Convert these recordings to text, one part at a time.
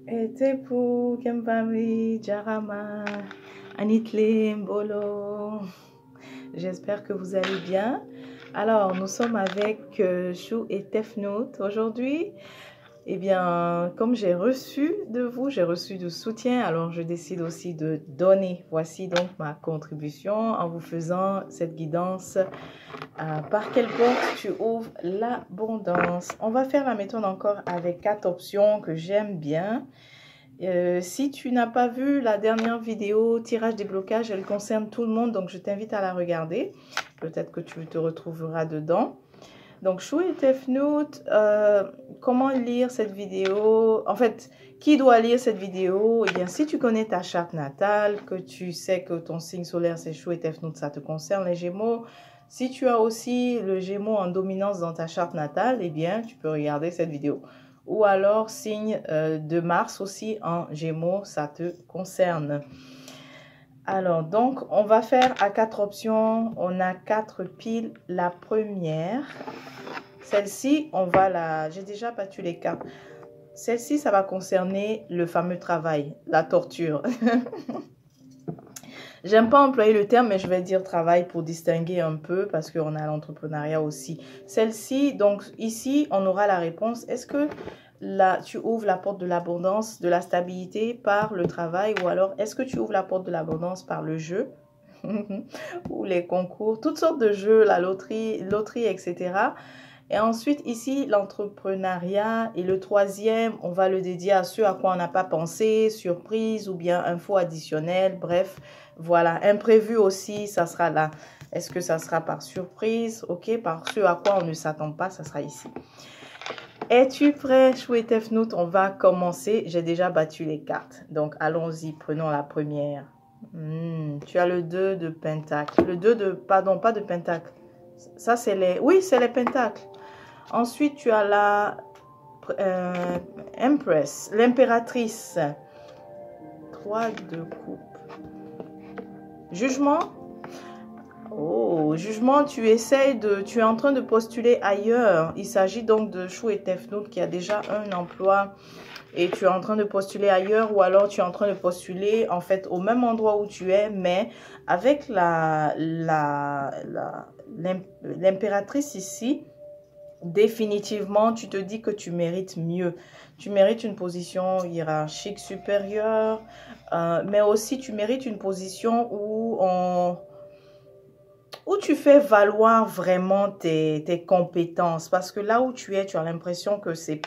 Etepu, Kembami, Jarama, Anitle, Mbolo. J'espère que vous allez bien. Alors, nous sommes avec Chou et Tefnout aujourd'hui. Eh bien, comme j'ai reçu de vous, j'ai reçu du soutien, alors je décide aussi de donner. Voici donc ma contribution en vous faisant cette guidance. Par quelle porte tu ouvres l'abondance? On va faire la méthode encore avec 4 options que j'aime bien. Si tu n'as pas vu la dernière vidéo tirage déblocage, elle concerne tout le monde, donc je t'invite à la regarder. Peut-être que tu te retrouveras dedans. Donc, Chou et Tefnout, comment lire cette vidéo? En fait, qui doit lire cette vidéo? Eh bien, si tu connais ta charte natale, que tu sais que ton signe solaire c'est Chou et Tefnout, ça te concerne les Gémeaux. Si tu as aussi le Gémeaux en dominance dans ta charte natale, eh bien, tu peux regarder cette vidéo. Ou alors, signe de Mars aussi en Gémeaux, ça te concerne. Alors, donc, on va faire à 4 options. On a 4 piles. La première, celle-ci, on va la... J'ai déjà battu les cartes. Celle-ci, ça va concerner le fameux travail, la torture. J'aime pas employer le terme, mais je vais dire travail pour distinguer un peu parce qu'on a l'entrepreneuriat aussi. Celle-ci, donc ici, on aura la réponse. Est-ce que là, tu ouvres la porte de l'abondance, de la stabilité par le travail, ou alors est-ce que tu ouvres la porte de l'abondance par le jeu ou les concours, toutes sortes de jeux, la loterie, etc. Et ensuite, ici, l'entrepreneuriat. Et le troisième, on va le dédier à ceux à quoi on n'a pas pensé, surprise ou bien info additionnelle. Bref, voilà, imprévu aussi, ça sera là. Est-ce que ça sera par surprise? Ok, par ceux à quoi on ne s'attend pas, ça sera ici. Es-tu prêt, Chou et Tefnout? On va commencer. J'ai déjà battu les cartes. Donc, allons-y, prenons la première. Tu as le 2 de pentacle. Le 2 de... Pardon, pas de pentacle. Ça, c'est les... Oui, c'est les pentacles. Ensuite, tu as la Empress, l'impératrice. 3 de coupe. Jugement. Oh, jugement, tu es en train de postuler ailleurs. Il s'agit donc de Chou et Tefnout qui a déjà un emploi et tu es en train de postuler ailleurs, ou alors tu es en train de postuler en fait au même endroit où tu es, mais avec l'impératrice ici. Définitivement, tu te dis que tu mérites mieux. Tu mérites une position hiérarchique supérieure, mais aussi tu mérites une position où tu fais valoir vraiment tes compétences. Parce que là où tu es, tu as l'impression que c'est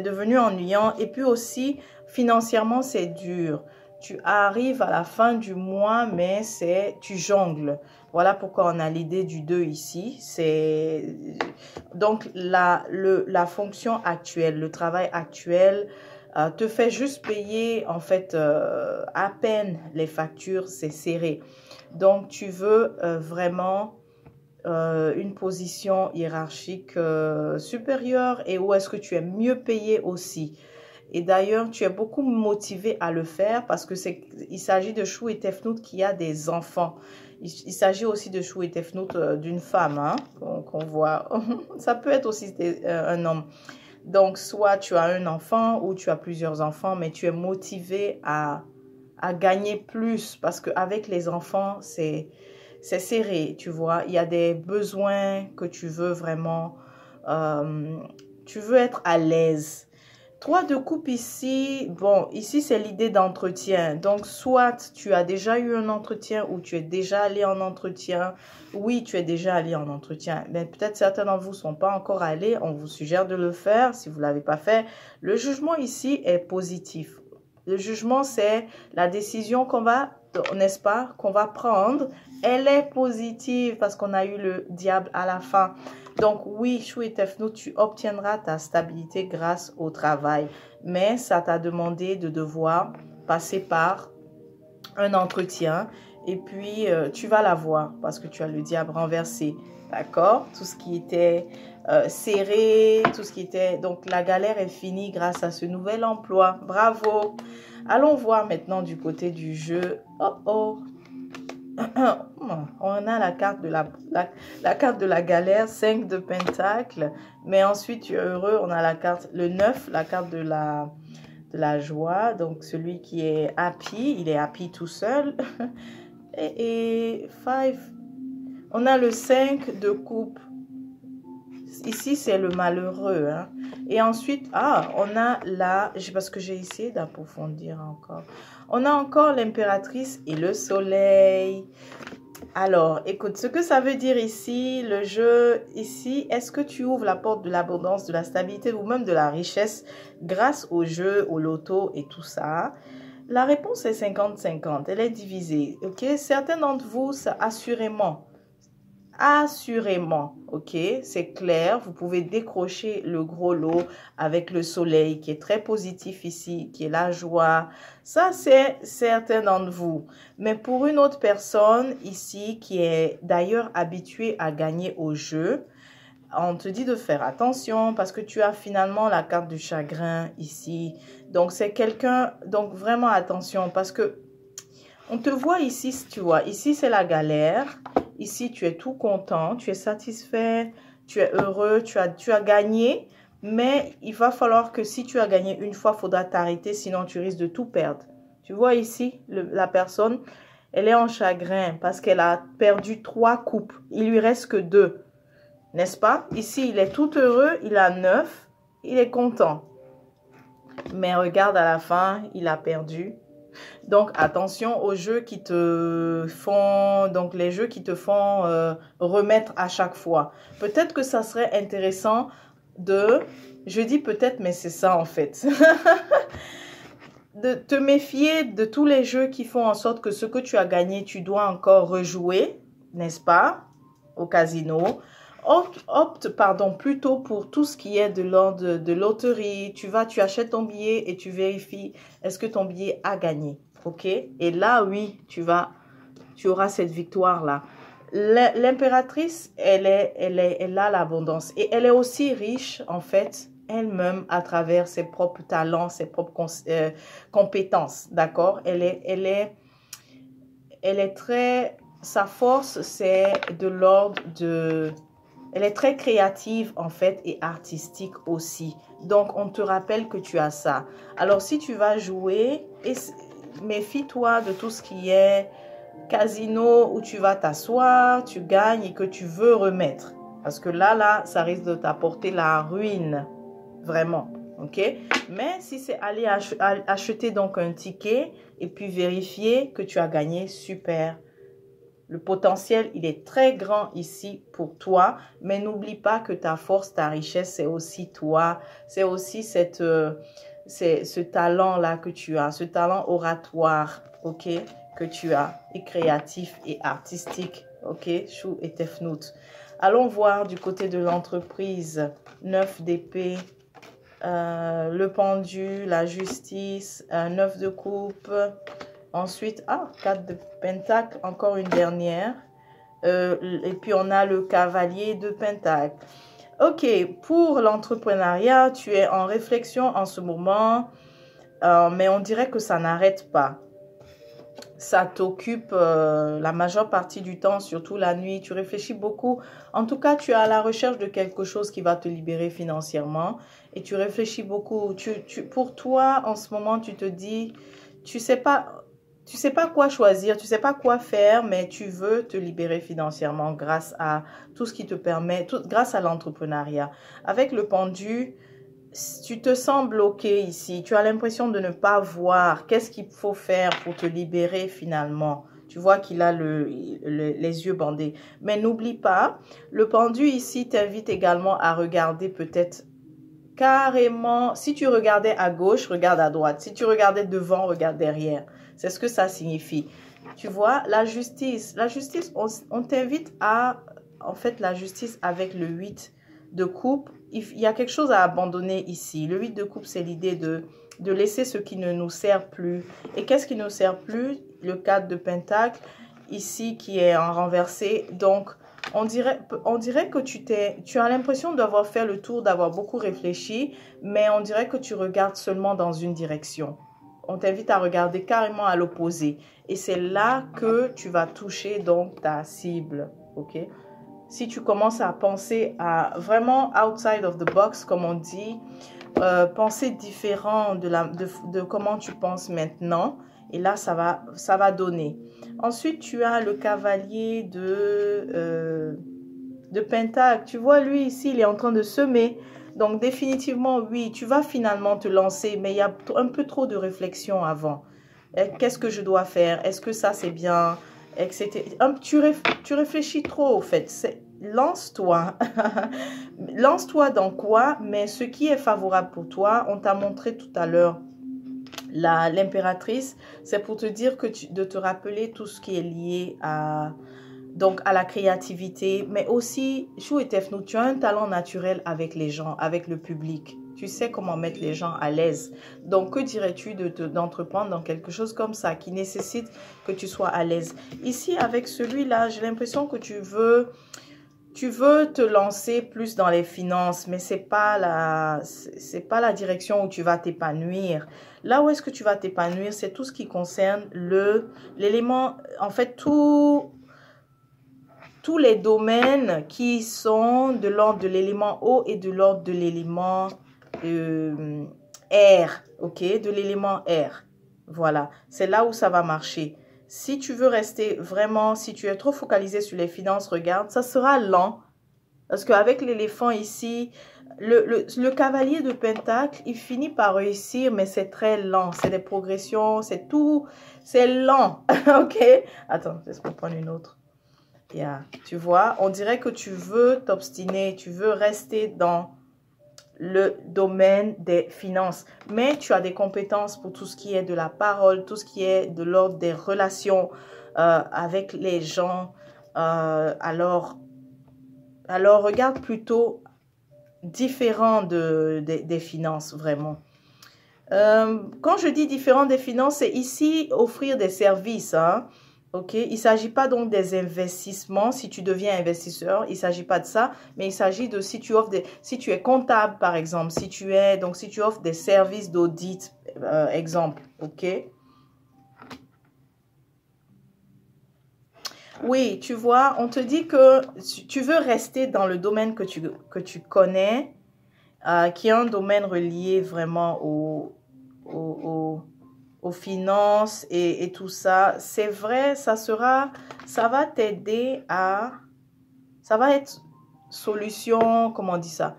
devenu ennuyant. Et puis aussi, financièrement, c'est dur. Tu arrives à la fin du mois, mais tu jongles. Voilà pourquoi on a l'idée du 2 ici. Donc, la fonction actuelle, le travail actuel te fait juste payer, en fait, à peine les factures, c'est serré. Donc, tu veux vraiment une position hiérarchique supérieure et où est-ce que tu es mieux payé aussi. Et d'ailleurs, tu es beaucoup motivé à le faire parce que il s'agit de Chou et Tefnout qui a des enfants. Il s'agit aussi de Chou et Tefnout d'une femme hein, qu'on voit. Ça peut être aussi un homme. Donc, soit tu as un enfant ou tu as plusieurs enfants, mais tu es motivé à gagner plus parce qu'avec les enfants, c'est serré, tu vois. Il y a des besoins que tu veux vraiment, tu veux être à l'aise. 3 de coupe ici, bon, ici c'est l'idée d'entretien. Donc, soit tu as déjà eu un entretien ou tu es déjà allé en entretien. Oui, tu es déjà allé en entretien. Mais peut-être certains d'entre vous ne sont pas encore allés. On vous suggère de le faire si vous ne l'avez pas fait. Le jugement ici est positif. Le jugement, c'est la décision qu'on va, n'est-ce pas, qu'on va prendre. Elle est positive parce qu'on a eu le diable à la fin. Donc oui, Chou et Tefnout, tu obtiendras ta stabilité grâce au travail. Mais ça t'a demandé de devoir passer par un entretien. Et puis, tu vas l'avoir parce que tu as le diable renversé. D'accord? Tout ce qui était serré, tout ce qui était... Donc, la galère est finie grâce à ce nouvel emploi. Bravo! Allons voir maintenant du côté du jeu. Oh, oh! On a la carte de la carte de la galère, 5 de pentacle. Mais ensuite, tu es heureux. On a la carte, le 9, la carte de de la joie. Donc, celui qui est happy, il est happy tout seul. Et 5, on a le 5 de coupe. Ici, c'est le malheureux. Hein. Et ensuite, on a là, parce que j'ai essayé d'approfondir encore. On a encore l'impératrice et le soleil. Alors, écoute, ce que ça veut dire ici, le jeu, ici, est-ce que tu ouvres la porte de l'abondance, de la stabilité ou même de la richesse grâce au jeu, au loto et tout ça? La réponse est 50-50, elle est divisée, ok? Certains d'entre vous, ça, assurément, ok, c'est clair, vous pouvez décrocher le gros lot avec le soleil qui est très positif ici, qui est la joie. Ça, c'est certains d'entre vous. Mais pour une autre personne ici qui est d'ailleurs habituée à gagner au jeu, on te dit de faire attention parce que tu as finalement la carte du chagrin ici. Donc, c'est quelqu'un, donc vraiment attention parce que on te voit ici, tu vois, ici c'est la galère. Ici, tu es tout content, tu es satisfait, tu es heureux, tu as gagné. Mais il va falloir que si tu as gagné une fois, il faudra t'arrêter, sinon tu risques de tout perdre. Tu vois ici, la personne, elle est en chagrin parce qu'elle a perdu 3 coupes. Il lui reste que 2, n'est-ce pas? Ici, il est tout heureux, il a 9, il est content. Mais regarde à la fin, il a perdu. Donc, attention aux jeux qui te font, donc les jeux qui te font remettre à chaque fois. Peut-être que ça serait intéressant je dis peut-être, mais c'est ça en fait, de te méfier de tous les jeux qui font en sorte que ce que tu as gagné, tu dois encore rejouer, n'est-ce pas, au casino. Opte, plutôt pour tout ce qui est de l'ordre de loterie. Tu achètes ton billet et tu vérifies est-ce que ton billet a gagné. Ok? Et là, oui, tu auras cette victoire-là. L'impératrice, elle a l'abondance. Et elle est aussi riche, en fait, elle-même, à travers ses propres talents, ses propres compétences. D'accord? Elle est très... Sa force, c'est de l'ordre de... Elle est très créative en fait et artistique aussi. Donc, on te rappelle que tu as ça. Alors, si tu vas jouer, méfie-toi de tout ce qui est casino où tu vas t'asseoir, tu gagnes et que tu veux remettre. Parce que là, ça risque de t'apporter la ruine. Vraiment. Ok? Mais si c'est aller acheter donc un ticket et puis vérifier que tu as gagné, super. Le potentiel, il est très grand ici pour toi, mais n'oublie pas que ta force, ta richesse, c'est aussi toi. C'est aussi ce talent-là que tu as, ce talent oratoire, ok, que tu as, et créatif et artistique, ok, Chou et Tefnout. Allons voir du côté de l'entreprise, 9 d'épée, le pendu, la justice, 9 de coupe. Ensuite, 4 de pentacle, encore une dernière. Et puis, on a le cavalier de pentacle. Ok, pour l'entrepreneuriat, tu es en réflexion en ce moment, mais on dirait que ça n'arrête pas. Ça t'occupe la majeure partie du temps, surtout la nuit. Tu réfléchis beaucoup. En tout cas, tu es à la recherche de quelque chose qui va te libérer financièrement. Et tu réfléchis beaucoup. Pour toi, en ce moment, tu te dis, tu sais pas quoi choisir, tu sais pas quoi faire, mais tu veux te libérer financièrement grâce à tout ce qui te permet, grâce à l'entrepreneuriat. Avec le pendu, tu te sens bloqué ici. Tu as l'impression de ne pas voir qu'est-ce qu'il faut faire pour te libérer finalement. Tu vois qu'il a les yeux bandés. Mais n'oublie pas, le pendu ici t'invite également à regarder peut-être carrément. Si tu regardais à gauche, regarde à droite. Si tu regardais devant, regarde derrière. C'est ce que ça signifie. Tu vois, la justice, on t'invite à, en fait, la justice avec le 8 de coupe. Il y a quelque chose à abandonner ici. Le 8 de coupe, c'est l'idée de laisser ce qui ne nous sert plus. Et qu'est-ce qui ne nous sert plus? Le 4 de pentacle, ici, qui est en renversé. Donc, on dirait que tu as l'impression d'avoir fait le tour, d'avoir beaucoup réfléchi, mais on dirait que tu regardes seulement dans une direction. On t'invite à regarder carrément à l'opposé. Et c'est là que tu vas toucher donc ta cible. Ok? Si tu commences à penser à vraiment outside of the box, comme on dit, penser différent de comment tu penses maintenant. Et là, ça va donner. Ensuite, tu as le cavalier de Pentacle. Tu vois, lui, ici, il est en train de semer. Donc, définitivement, oui, tu vas finalement te lancer, mais il y a un peu trop de réflexion avant. Qu'est-ce que je dois faire? Est-ce que ça, c'est bien? Etc. Tu réfléchis trop, au fait. Lance-toi. Lance-toi dans quoi? Mais ce qui est favorable pour toi, on t'a montré tout à l'heure l'impératrice, c'est pour te dire de te rappeler tout ce qui est lié à la créativité, mais aussi, Chou et Tefnou, tu as un talent naturel avec les gens, avec le public. Tu sais comment mettre les gens à l'aise. Donc, que dirais-tu d'entreprendre dans quelque chose comme ça qui nécessite que tu sois à l'aise? Ici, avec celui-là, j'ai l'impression que tu veux te lancer plus dans les finances, mais c'est pas la direction où tu vas t'épanouir. Là où est-ce que tu vas t'épanouir, c'est tout ce qui concerne l'élément, en fait, tous les domaines qui sont de l'ordre de l'élément eau et de l'ordre de l'élément air, ok, de l'élément air. Voilà, c'est là où ça va marcher. Si tu veux rester vraiment, si tu es trop focalisé sur les finances, regarde, ça sera lent. Parce qu'avec l'éléphant ici, le cavalier de Pentacle, il finit par réussir, mais c'est très lent. C'est des progressions, c'est tout, c'est lent. Ok? Attends, laisse-moi prendre une autre. Yeah. Tu vois, on dirait que tu veux t'obstiner, tu veux rester dans le domaine des finances. Mais tu as des compétences pour tout ce qui est de la parole, tout ce qui est de l'ordre des relations avec les gens. Alors, regarde plutôt différent des finances, vraiment. Quand je dis différent des finances, c'est ici offrir des services, hein. Ok, il ne s'agit pas donc des investissements. Si tu deviens investisseur, il ne s'agit pas de ça, mais il s'agit de si tu offres si tu es comptable, par exemple, si tu offres des services d'audit, exemple, ok. Oui, tu vois, on te dit que tu veux rester dans le domaine que tu connais, qui est un domaine relié vraiment aux finances et tout ça. C'est vrai, ça va t'aider ça va être solution, comment on dit ça?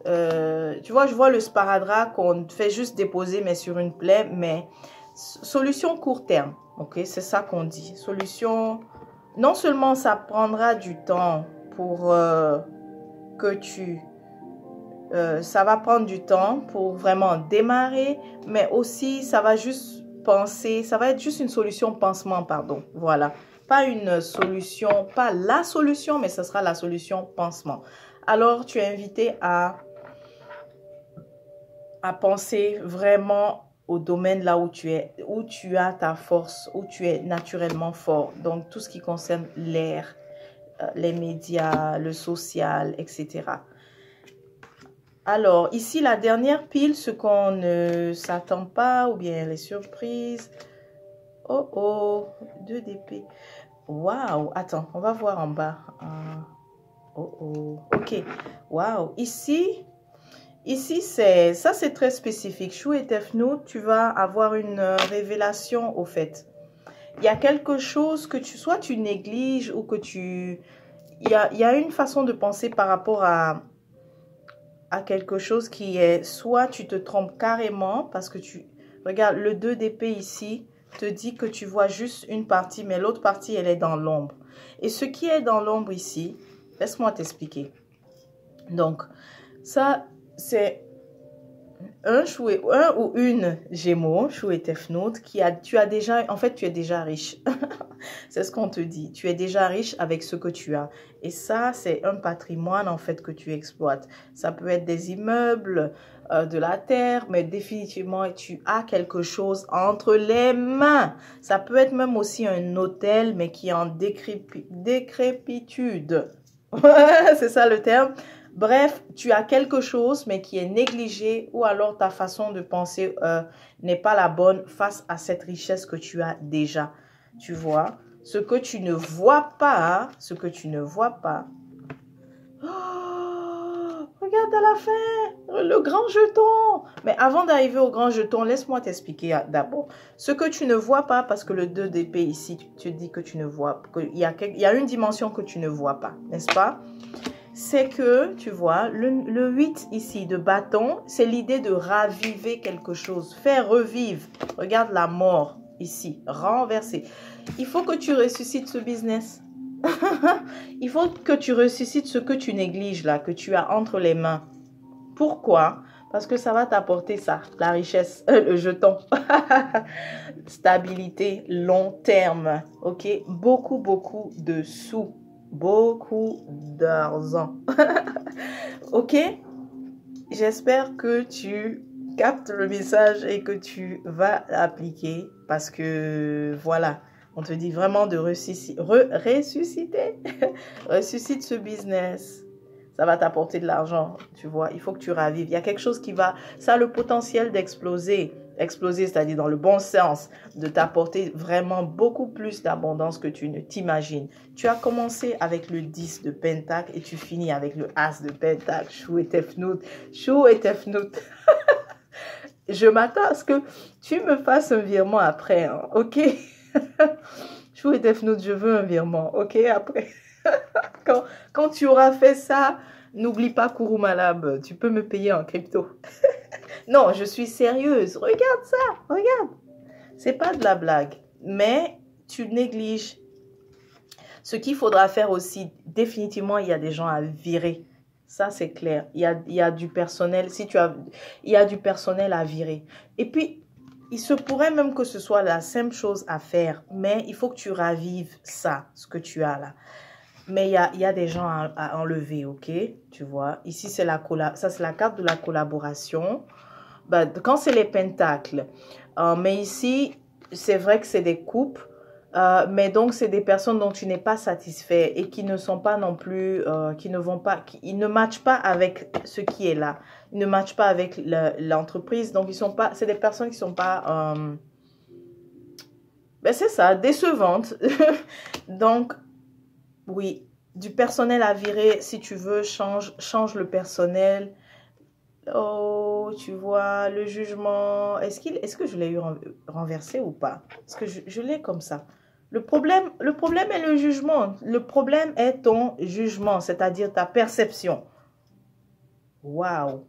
Tu vois, je vois le sparadrap qu'on fait juste déposer, mais sur une plaie, mais solution court terme, ok? C'est ça qu'on dit. Solution, non seulement ça prendra du temps pour ça va prendre du temps pour vraiment démarrer, mais aussi ça va juste ça va être juste une solution pansement, pardon, voilà. Pas une solution, pas la solution, mais ce sera la solution pansement. Alors, tu es invité à penser vraiment au domaine là où tu as ta force, où tu es naturellement fort. Donc, tout ce qui concerne l'air, les médias, le social, etc. Alors, ici, la dernière pile, ce qu'on ne s'attend pas ou bien les surprises. Oh, oh, 2 d'épée. Waouh, attends, on va voir en bas. Oh, oh, ok. Waouh, ici, c'est très spécifique. Chou et Tefnou, tu vas avoir une révélation au fait. Il y a quelque chose que soit tu négliges ou que il y a une façon de penser par rapport à quelque chose qui est, soit tu te trompes carrément parce que regarde, le 2 d'épée ici te dit que tu vois juste une partie, mais l'autre partie, elle est dans l'ombre. Et ce qui est dans l'ombre ici, laisse-moi t'expliquer. Donc, ça, c'est un ou une Gémeaux, Chou et Tefnou, en fait, tu es déjà riche. C'est ce qu'on te dit. Tu es déjà riche avec ce que tu as. Et ça, c'est un patrimoine, en fait, que tu exploites. Ça peut être des immeubles, de la terre, mais définitivement, tu as quelque chose entre les mains. Ça peut être même aussi un hôtel, mais qui est en décrépitude. C'est ça le terme. Bref, tu as quelque chose, mais qui est négligé, ou alors ta façon de penser n'est pas la bonne face à cette richesse que tu as déjà. Tu vois, ce que tu ne vois pas, Oh Regarde à la fin, le grand jeton. Mais avant d'arriver au grand jeton, laisse-moi t'expliquer d'abord. Ce que tu ne vois pas, parce que le 2 d'épée ici, tu dis que tu ne vois pas. Il y a une dimension que tu ne vois pas, n'est-ce pas? C'est que, tu vois, le 8 ici de bâton, c'est l'idée de raviver quelque chose, faire revivre. Regarde la mort ici, renverser. Il faut que tu ressuscites ce business. Il faut que tu ressuscites ce que tu négliges là, que tu as entre les mains. Pourquoi? Parce que ça va t'apporter ça, la richesse, le jeton. Stabilité, long terme, ok? Beaucoup, beaucoup de sous, beaucoup d'argent. Ok? J'espère que tu captes le message et que tu vas l'appliquer parce que voilà. On te dit vraiment de ressusciter. Ressuscite ce business. Ça va t'apporter de l'argent, tu vois. Il faut que tu ravives. Il y a quelque chose qui va... Ça a le potentiel d'exploser. Exploser, c'est-à-dire dans le bon sens. De t'apporter vraiment beaucoup plus d'abondance que tu ne t'imagines. Tu as commencé avec le 10 de Pentacle et tu finis avec le As de Pentacle. Chou et Tefnout. Chou et Tefnout. Je m'attends à ce que tu me fasses un virement après, hein, ok? Chou et Tefnout, je veux un virement, ok? Après, quand tu auras fait ça, n'oublie pas Kurumalab, tu peux me payer en crypto. Non, je suis sérieuse, regarde ça, regarde. C'est pas de la blague, mais tu négliges. Ce qu'il faudra faire aussi, définitivement, il y a des gens à virer. Ça, c'est clair. Il y a du personnel. Il y a du personnel à virer. Et puis, il se pourrait même que ce soit la simple chose à faire. Mais il faut que tu ravives ça, ce que tu as là. Mais il y a des gens à enlever, ok? Tu vois, ici, c'est ça, c'est la carte de la collaboration. Ben, quand c'est les pentacles. Mais ici, c'est vrai que c'est des coupes. Mais donc, c'est des personnes dont tu n'es pas satisfait et qui ne sont pas non plus, ils ne matchent pas avec ce qui est là. Ils ne matchent pas avec l'entreprise. Donc, c'est des personnes qui ne sont pas, ben c'est ça, décevantes. Donc, oui, du personnel à virer, si tu veux, change le personnel. Oh, tu vois, le jugement. Est-ce que je l'ai eu renversé ou pas? Est-ce que je l'ai comme ça? Le problème est le jugement. Le problème est ton jugement, c'est-à-dire ta perception. Waouh.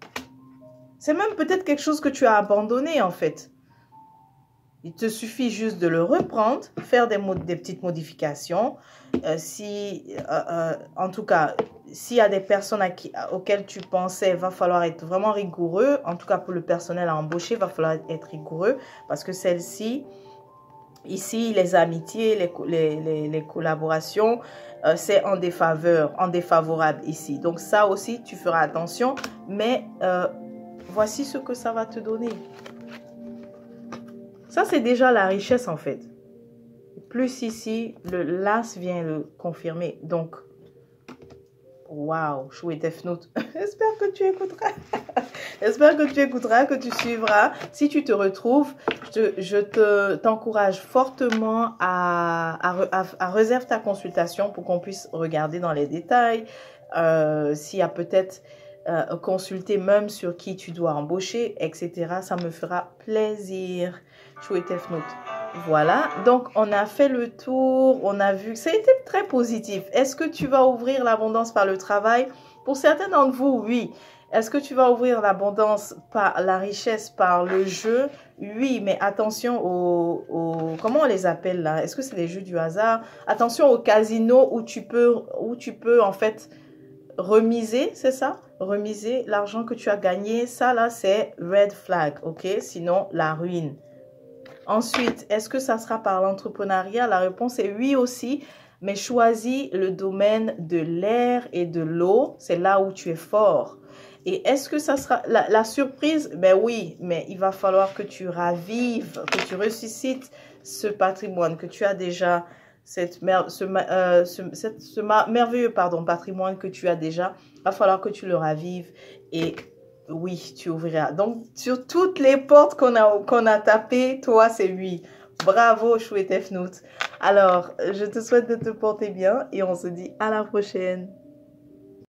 C'est même peut-être quelque chose que tu as abandonné en fait. Il te suffit juste de le reprendre, faire des petites modifications. En tout cas, s'il y a des personnes auxquelles tu pensais, va falloir être vraiment rigoureux. En tout cas, pour le personnel à embaucher, va falloir être rigoureux parce que celle-ci, ici, les amitiés, les collaborations, c'est en défavorable ici. Donc ça aussi, tu feras attention. Mais voici ce que ça va te donner. Ça, c'est déjà la richesse, en fait. Plus ici, le las vient le confirmer. Donc, waouh, Chou et Tefnout. J'espère que tu écouteras. J'espère que tu écouteras, que tu suivras. Si tu te retrouves, je t'encourage fortement à réserver ta consultation pour qu'on puisse regarder dans les détails. S'il y a peut-être consulter même sur qui tu dois embaucher, etc. Ça me fera plaisir. Chou et Tefnout. Voilà, donc on a fait le tour, on a vu que ça a été très positif. Est-ce que tu vas ouvrir l'abondance par le travail? Pour certains d'entre vous, oui. Est-ce que tu vas ouvrir l'abondance par la richesse, par le jeu? Oui, mais attention comment on les appelle là? Est-ce que c'est les jeux du hasard? Attention au casino où tu peux en fait remiser, c'est ça? Remiser l'argent que tu as gagné. Ça là, c'est red flag, ok? Sinon, la ruine. Ensuite, est-ce que ça sera par l'entrepreneuriat? La réponse est oui aussi, mais choisis le domaine de l'air et de l'eau. C'est là où tu es fort. Et est-ce que ça sera la surprise? Ben oui, mais il va falloir que tu ravives, que tu ressuscites ce patrimoine, que tu as déjà, ce merveilleux patrimoine que tu as déjà. Il va falloir que tu le ravives et oui, tu ouvriras. Donc, sur toutes les portes qu'on a tapées, toi, c'est oui. Bravo, Chou et Tefnout. Alors, je te souhaite de te porter bien et on se dit à la prochaine.